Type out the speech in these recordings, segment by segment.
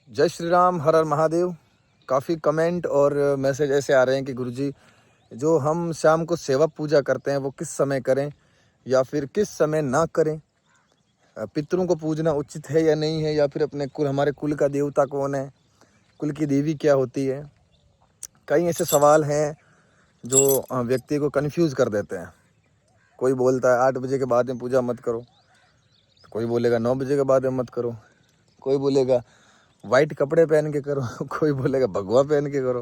जय श्री राम, हर हर महादेव। काफ़ी कमेंट और मैसेज ऐसे आ रहे हैं कि गुरुजी, जो हम शाम को सेवा पूजा करते हैं वो किस समय करें या फिर किस समय ना करें। पितरों को पूजना उचित है या नहीं है, या फिर अपने कुल, हमारे कुल का देवता कौन है, कुल की देवी क्या होती है। कई ऐसे सवाल हैं जो व्यक्ति को कंफ्यूज कर देते हैं। कोई बोलता है 8 बजे के बाद में पूजा मत करो, तो कोई बोलेगा 9 बजे के बाद में मत करो, कोई बोलेगा वाइट कपड़े पहन के करो, कोई बोलेगा भगवा पहन के करो।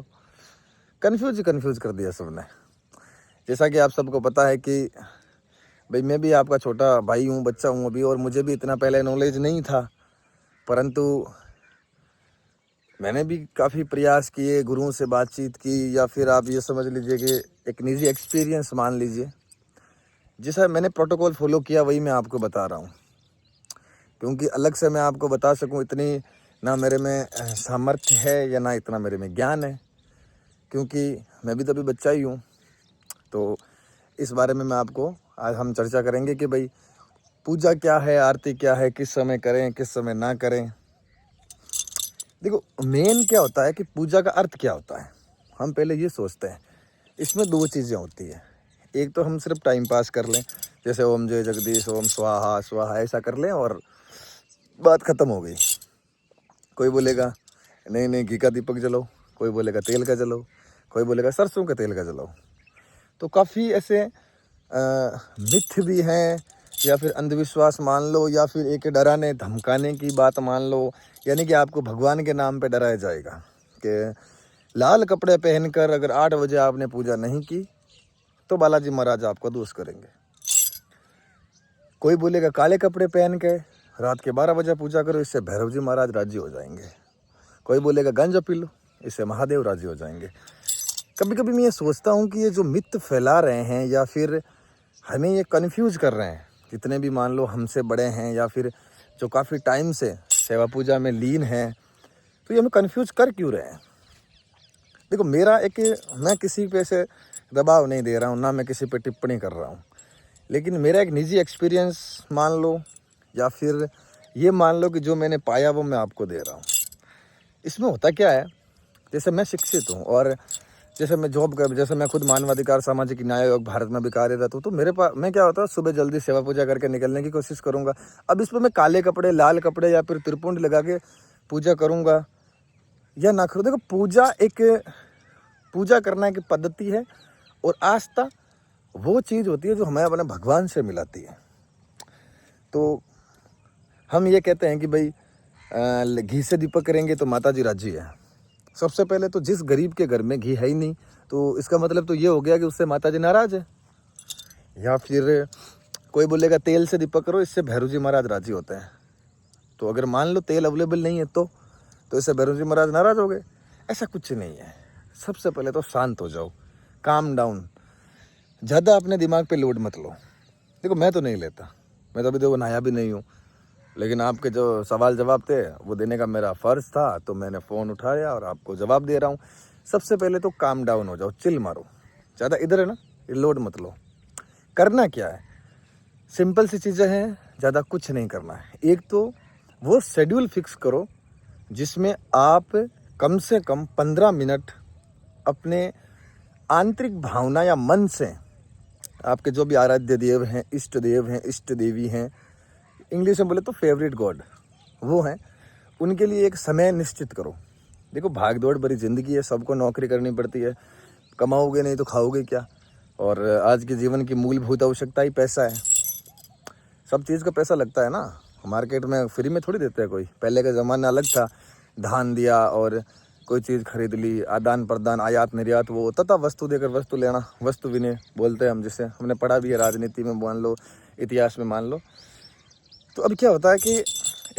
कंफ्यूज कर दिया सबने। जैसा कि आप सबको पता है कि भाई मैं भी आपका छोटा भाई हूँ, बच्चा हूँ अभी, और मुझे भी इतना पहले नॉलेज नहीं था। परंतु मैंने भी काफ़ी प्रयास किए, गुरुओं से बातचीत की, या फिर आप ये समझ लीजिए कि एक निजी एक्सपीरियंस मान लीजिए। जैसा मैंने प्रोटोकॉल फॉलो किया वही मैं आपको बता रहा हूँ, क्योंकि अलग से मैं आपको बता सकूँ इतनी ना मेरे में सामर्थ्य है या ना इतना मेरे में ज्ञान है, क्योंकि मैं भी तो अभी बच्चा ही हूँ। तो इस बारे में मैं आपको आज हम चर्चा करेंगे कि भाई पूजा क्या है, आरती क्या है, किस समय करें किस समय ना करें। देखो, मेन क्या होता है कि पूजा का अर्थ क्या होता है, हम पहले ये सोचते हैं। इसमें दो चीज़ें होती है। एक तो हम सिर्फ टाइम पास कर लें, जैसे ओम जय जगदीश, ओम स्वाहा स्वाहा ऐसा कर लें और बात ख़त्म हो गई। कोई बोलेगा नहीं नहीं घी का दीपक जलाओ, कोई बोलेगा तेल का जलाओ, कोई बोलेगा सरसों के तेल का जलाओ। तो काफ़ी ऐसे मिथ भी हैं, या फिर अंधविश्वास मान लो, या फिर एक डराने धमकाने की बात मान लो। यानी कि आपको भगवान के नाम पे डराया जाएगा कि लाल कपड़े पहनकर अगर 8 बजे आपने पूजा नहीं की तो बालाजी महाराज आपको दोष करेंगे। कोई बोलेगा काले कपड़े पहन के रात के 12 बजे पूजा करो, इससे भैरव जी महाराज राजी हो जाएंगे। कोई बोलेगा गांजा पी लो, इससे महादेव राजी हो जाएंगे। कभी कभी मैं ये सोचता हूँ कि ये जो मिथ फैला रहे हैं या फिर हमें ये कन्फ्यूज कर रहे हैं, जितने भी मान लो हमसे बड़े हैं या फिर जो काफ़ी टाइम से सेवा पूजा में लीन हैं, तो ये हमें कन्फ्यूज कर क्यों रहे हैं। देखो, मेरा एक, मैं किसी पे से दबाव नहीं दे रहा हूँ, ना मैं किसी पे टिप्पणी कर रहा हूँ, लेकिन मेरा एक निजी एक्सपीरियंस मान लो, या फिर ये मान लो कि जो मैंने पाया वो मैं आपको दे रहा हूँ। इसमें होता क्या है, जैसे मैं शिक्षित हूँ और जैसे मैं जॉब कर, जैसे मैं खुद मानवाधिकार सामाजिक न्याय आयोग भारत में भी कार्यरत हूँ, तो मेरे पास मैं क्या होता है, सुबह जल्दी सेवा पूजा करके निकलने की कोशिश करूँगा। अब इस पर मैं काले कपड़े, लाल कपड़े या फिर त्रिपुंड लगा के पूजा करूँगा या ना करूँ। देखो, पूजा करना एक पद्धति है, और आस्था वो चीज़ होती है जो हमें अपने भगवान से मिलाती है। तो हम ये कहते हैं कि भाई घी से दीपक करेंगे तो माता जी राजी है। सबसे पहले तो जिस गरीब के घर में घी है ही नहीं, तो इसका मतलब तो ये हो गया कि उससे माता जी नाराज है। या फिर कोई बोलेगा तेल से दीपक करो, इससे भैरव जी महाराज राजी होते हैं। तो अगर मान लो तेल अवेलेबल नहीं है तो इससे भैरव जी महाराज नाराज हो गए। ऐसा कुछ नहीं है। सबसे पहले तो शांत हो जाओ, काम डाउन। ज़्यादा अपने दिमाग पे लोड मत लो। देखो, मैं तो नहीं लेता, मैं तो अभी देखो नहाया भी नहीं हूँ, लेकिन आपके जो सवाल जवाब थे वो देने का मेरा फ़र्ज़ था, तो मैंने फ़ोन उठाया और आपको जवाब दे रहा हूँ। सबसे पहले तो काम डाउन हो जाओ, चिल मारो। ज़्यादा इधर है ना, ये लोड मत लो। करना क्या है, सिंपल सी चीज़ें हैं, ज़्यादा कुछ नहीं करना है। एक तो वो शेड्यूल फिक्स करो जिसमें आप कम से कम 15 मिनट अपने आंतरिक भावना या मन से, आपके जो भी आराध्य देव हैं, इष्ट देव हैं, इष्ट देवी हैं, इंग्लिश में बोले तो फेवरेट गॉड वो हैं, उनके लिए एक समय निश्चित करो। देखो, भाग दौड़ भरी ज़िंदगी है, सबको नौकरी करनी पड़ती है, कमाओगे नहीं तो खाओगे क्या। और आज के जीवन की मूलभूत आवश्यकता ही पैसा है। सब चीज़ का पैसा लगता है ना, मार्केट में फ्री में थोड़ी देते हैं कोई। पहले का ज़माना अलग था, धान दिया और कोई चीज़ खरीद ली, आदान प्रदान, आयात निर्यात वो होता था, वस्तु देकर वस्तु लेना, वस्तु विनिमय बोलते हैं हम, जिसे हमने पढ़ा भी है राजनीति में मान लो, इतिहास में मान लो। तो अब क्या होता है कि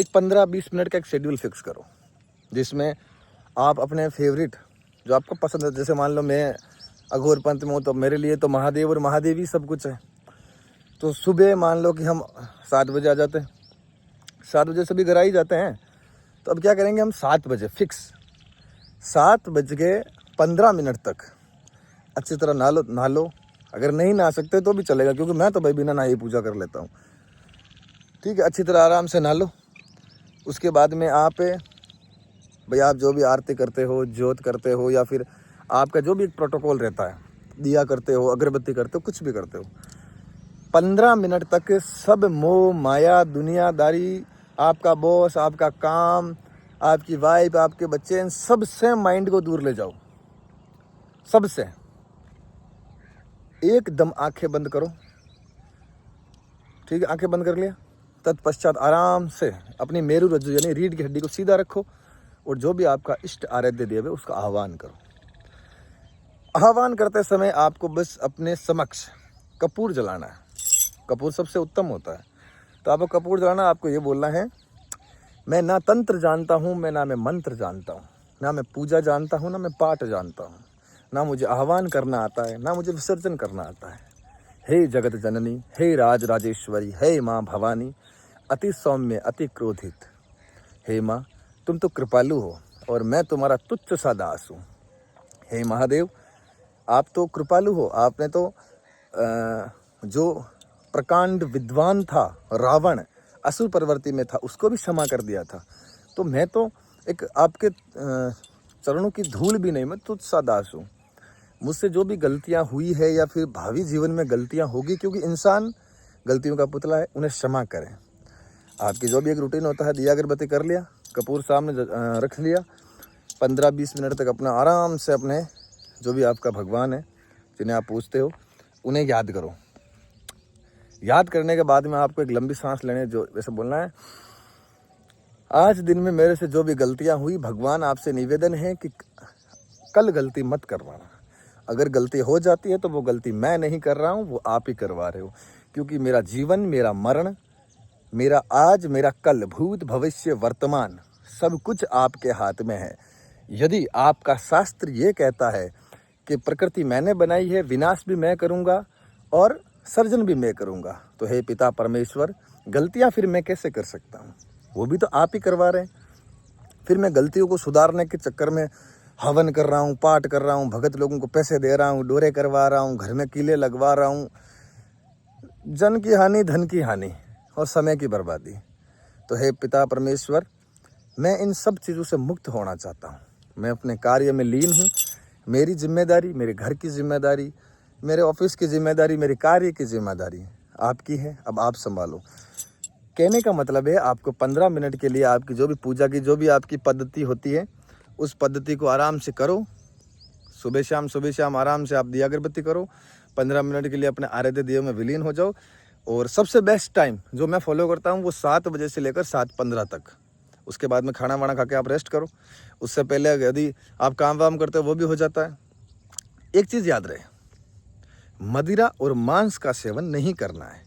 एक 15-20 मिनट का एक शेड्यूल फिक्स करो जिसमें आप अपने फेवरेट जो आपको पसंद है, जैसे मान लो मैं अघोर पंथ में हूँ तो मेरे लिए तो महादेव और महादेवी सब कुछ है। तो सुबह मान लो कि हम 7 बजे आ जाते हैं, 7 बजे सभी घर आ ही जाते हैं। तो अब क्या करेंगे, हम 7 बजे फिक्स, 7:15 तक अच्छी तरह नहा लो। अगर नहीं नहा सकते तो भी चलेगा, क्योंकि मैं तो भाई बिना नहाए ही पूजा कर लेता हूँ। ठीक है, अच्छी तरह आराम से नहा लो। उसके बाद में आप भाई आप जो भी आरती करते हो, ज्योत करते हो, या फिर आपका जो भी एक प्रोटोकॉल रहता है, दिया करते हो, अगरबत्ती करते हो, कुछ भी करते हो, 15 मिनट तक सब मोह माया दुनियादारी, आपका बॉस, आपका काम, आपकी वाइफ, आपके बच्चे, इन सबसे माइंड को दूर ले जाओ। सबसे एकदम आंखें बंद करो। ठीक है, आंखें बंद कर लिया। तत्पश्चात आराम से अपनी मेरु रज्जु यानी रीढ़ की हड्डी को सीधा रखो और जो भी आपका इष्ट आराध्य देव है उसका आह्वान करो। आह्वान करते समय आपको बस अपने समक्ष कपूर जलाना है। कपूर सबसे उत्तम होता है। तो आपको कपूर जलाना, आपको ये बोलना है, मैं ना तंत्र जानता हूँ, ना मैं मंत्र जानता हूँ, ना मैं पूजा जानता हूँ, ना मैं पाठ जानता हूँ, ना मुझे आह्वान करना आता है, ना मुझे विसर्जन करना आता है। हे जगत जननी, हे राज राजेश्वरी, हे माँ भवानी, अति सौम्य अति क्रोधित, हे माँ तुम तो कृपालु हो और मैं तुम्हारा तुच्छ सा दास हूँ। हे महादेव आप तो कृपालु हो। आपने तो जो प्रकांड विद्वान था रावण, असुर प्रवृत्ति में था, उसको भी क्षमा कर दिया था। तो मैं तो एक आपके चरणों की धूल भी नहीं, मैं तुच्छ सा दास हूँ। मुझसे जो भी गलतियाँ हुई है या फिर भावी जीवन में गलतियाँ होगी, क्योंकि इंसान गलतियों का पुतला है, उन्हें क्षमा करें। आपकी जो भी एक रूटीन होता है, दिया अगरबत्ती कर लिया, कपूर सामने रख लिया, 15-20 मिनट तक अपना आराम से अपने जो भी आपका भगवान है जिन्हें आप पूजते हो उन्हें याद करो। याद करने के बाद में आपको एक लंबी सांस लेने, जो वैसे बोलना है, आज दिन में मेरे से जो भी गलतियां हुई, भगवान आपसे निवेदन है कि कल गलती मत करवाना। अगर गलती हो जाती है तो वो गलती मैं नहीं कर रहा हूँ, वो आप ही करवा रहे हो। क्योंकि मेरा जीवन, मेरा मरण, मेरा आज, मेरा कल, भूत भविष्य वर्तमान सब कुछ आपके हाथ में है। यदि आपका शास्त्र ये कहता है कि प्रकृति मैंने बनाई है, विनाश भी मैं करूँगा और सर्जन भी मैं करूँगा, तो हे पिता परमेश्वर, गलतियाँ फिर मैं कैसे कर सकता हूँ? वो भी तो आप ही करवा रहे हैं। फिर मैं गलतियों को सुधारने के चक्कर में हवन कर रहा हूँ, पाठ कर रहा हूँ, भगत लोगों को पैसे दे रहा हूँ, डोरे करवा रहा हूँ, घर में कीले लगवा रहा हूँ। जन की हानि, धन की हानि और समय की बर्बादी। तो हे पिता परमेश्वर, मैं इन सब चीज़ों से मुक्त होना चाहता हूँ। मैं अपने कार्य में लीन हूँ। मेरी जिम्मेदारी, मेरे घर की जिम्मेदारी, मेरे ऑफिस की जिम्मेदारी, मेरे कार्य की जिम्मेदारी आपकी है, अब आप संभालो। कहने का मतलब है, आपको 15 मिनट के लिए आपकी जो भी पूजा की जो भी आपकी पद्धति होती है, उस पद्धति को आराम से करो। सुबह शाम आराम से आप दिया अगरबत्ती करो। 15 मिनट के लिए अपने आराध्य देव में विलीन हो जाओ। और सबसे बेस्ट टाइम जो मैं फॉलो करता हूँ वो 7 बजे से लेकर 7:15 तक। उसके बाद में खाना वाना खा के आप रेस्ट करो। उससे पहले यदि आप काम वाम करते हो वो भी हो जाता है। एक चीज़ याद रहे, मदिरा और मांस का सेवन नहीं करना है।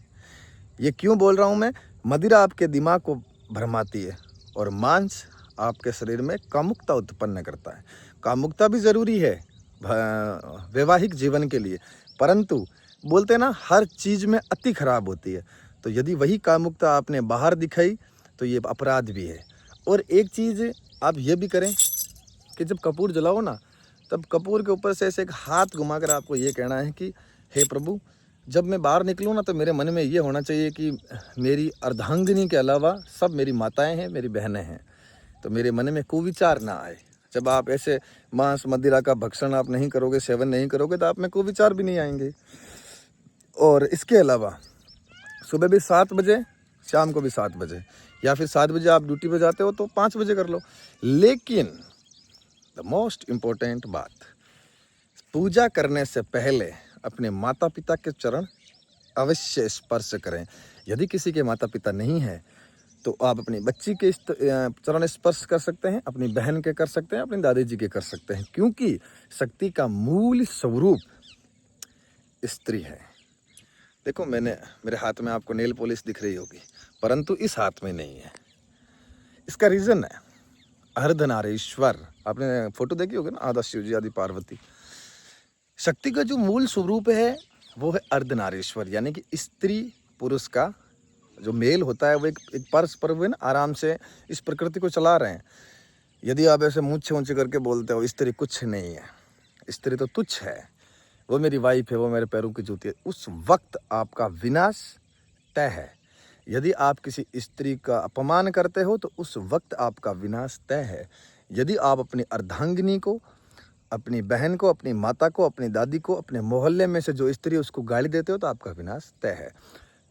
ये क्यों बोल रहा हूँ मैं? मदिरा आपके दिमाग को भरमाती है और मांस आपके शरीर में कामुकता उत्पन्न करता है। कामुकता भी ज़रूरी है वैवाहिक जीवन के लिए, परंतु बोलते हैं ना, हर चीज़ में अति खराब होती है। तो यदि वही कामुकता आपने बाहर दिखाई तो ये अपराध भी है। और एक चीज़ आप ये भी करें कि जब कपूर जलाओ ना, तब कपूर के ऊपर से ऐसे एक हाथ घुमाकर आपको ये कहना है कि हे प्रभु, जब मैं बाहर निकलूँ ना तो मेरे मन में ये होना चाहिए कि मेरी अर्धांगिनी के अलावा सब मेरी माताएं हैं, मेरी बहनें हैं, तो मेरे मन में कुविचार ना आए। जब आप ऐसे मांस मदिरा का भक्षण आप नहीं करोगे, सेवन नहीं करोगे, तो आप में कुविचार भी नहीं आएंगे। और इसके अलावा सुबह भी 7 बजे, शाम को भी 7 बजे, या फिर 7 बजे आप ड्यूटी पे जाते हो तो 5 बजे कर लो। लेकिन द मोस्ट इम्पोर्टेंट बात, पूजा करने से पहले अपने माता पिता के चरण अवश्य स्पर्श करें। यदि किसी के माता पिता नहीं है तो आप अपनी बच्ची के चरण स्पर्श कर सकते हैं, अपनी बहन के कर सकते हैं, अपनी दादी जी के कर सकते हैं, क्योंकि शक्ति का मूल स्वरूप स्त्री है। देखो, मेरे हाथ में आपको नेल पॉलिश दिख रही होगी, परंतु इस हाथ में नहीं है। इसका रीज़न है अर्धनारीश्वर। आपने फोटो देखी होगी ना, आदि शिव जी आदि पार्वती। शक्ति का जो मूल स्वरूप है वो है अर्धनारीश्वर, यानी कि स्त्री पुरुष का जो मेल होता है वो एक परस्पर है ना, आराम से इस प्रकृति को चला रहे हैं। यदि आप ऐसे मुँह ऊंचे करके बोलते हो स्त्री कुछ नहीं है, स्त्री तो तुच्छ है, वो मेरी वाइफ है, वो मेरे पैरों की जूती है, उस वक्त आपका विनाश तय है। यदि आप किसी स्त्री का अपमान करते हो तो उस वक्त आपका विनाश तय है। यदि आप अपनी अर्धांगिनी को, अपनी बहन को, अपनी माता को, अपनी दादी को, अपने मोहल्ले में से जो स्त्री है उसको गाली देते हो तो आपका विनाश तय है।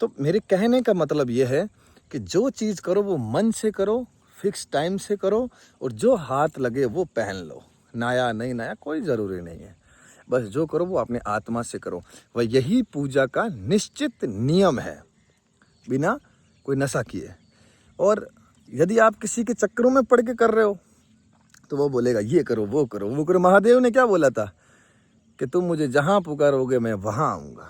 तो मेरे कहने का मतलब ये है कि जो चीज़ करो वो मन से करो, फिक्स टाइम से करो, और जो हाथ लगे वो पहन लो। नया नहीं नया कोई ज़रूरी नहीं है, बस जो करो वो अपने आत्मा से करो। वह यही पूजा का निश्चित नियम है, बिना कोई नशा किए। और यदि आप किसी के चक्करों में पड़ के कर रहे हो तो वो बोलेगा ये करो वो करो वो करो। महादेव ने क्या बोला था कि तुम मुझे जहाँ पुकारोगे मैं वहाँ आऊँगा।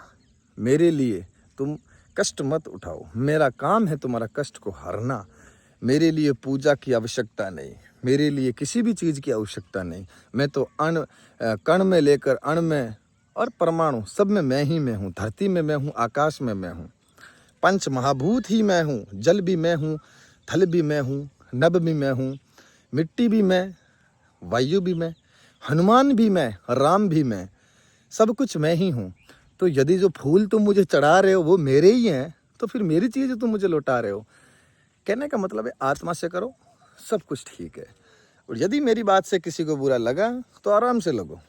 मेरे लिए तुम कष्ट मत उठाओ, मेरा काम है तुम्हारा कष्ट को हरना। मेरे लिए पूजा की आवश्यकता नहीं, मेरे लिए किसी भी चीज़ की आवश्यकता नहीं। मैं तो कण में लेकर अण में और परमाणु सब में मैं ही मैं हूँ। धरती में मैं हूँ, आकाश में मैं हूँ, पंच महाभूत ही मैं हूँ। जल भी मैं हूँ, थल भी मैं हूँ, नभ भी मैं हूँ, मिट्टी भी मैं, वायु भी मैं, हनुमान भी मैं, राम भी मैं, सब कुछ मैं ही हूँ। तो यदि जो फूल तुम मुझे चढ़ा रहे हो वो मेरे ही हैं, तो फिर मेरी चीज़ तुम मुझे लौटा रहे हो। कहने का मतलब है आत्मा से करो, सब कुछ ठीक है। और यदि मेरी बात से किसी को बुरा लगा तो आराम से लगो,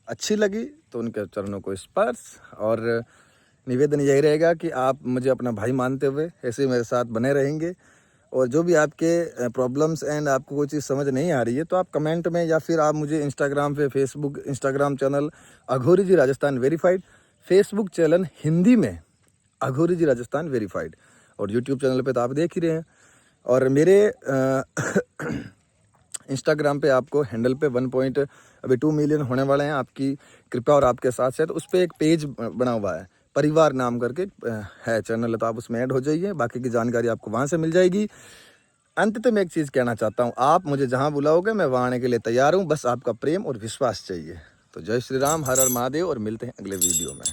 अच्छी लगी तो उनके चरणों को स्पर्श। और निवेदन यही रहेगा कि आप मुझे अपना भाई मानते हुए ऐसे ही मेरे साथ बने रहेंगे। और जो भी आपके प्रॉब्लम्स एंड आपको कोई चीज़ समझ नहीं आ रही है तो आप कमेंट में, या फिर आप मुझे इंस्टाग्राम पे, Facebook Instagram channel Aghori ji Rajasthan verified, Facebook channel Hindi में अघोरी जी राजस्थान वेरीफाइड, और यूट्यूब चैनल पे तो आप देख ही रहे हैं। और मेरे इंस्टाग्राम पे आपको हैंडल पे 1.2 मिलियन होने वाले हैं, आपकी कृपा और आपके साथ साथ। उस पर एक पेज बना हुआ है, परिवार नाम करके है चैनल, तो आप उसमें ऐड हो जाइए, बाकी की जानकारी आपको वहाँ से मिल जाएगी। अंत में एक चीज़ कहना चाहता हूँ, आप मुझे जहाँ बुलाओगे मैं वहाँ आने के लिए तैयार हूँ, बस आपका प्रेम और विश्वास चाहिए। तो जय श्री राम, हर हर महादेव, और मिलते हैं अगले वीडियो में।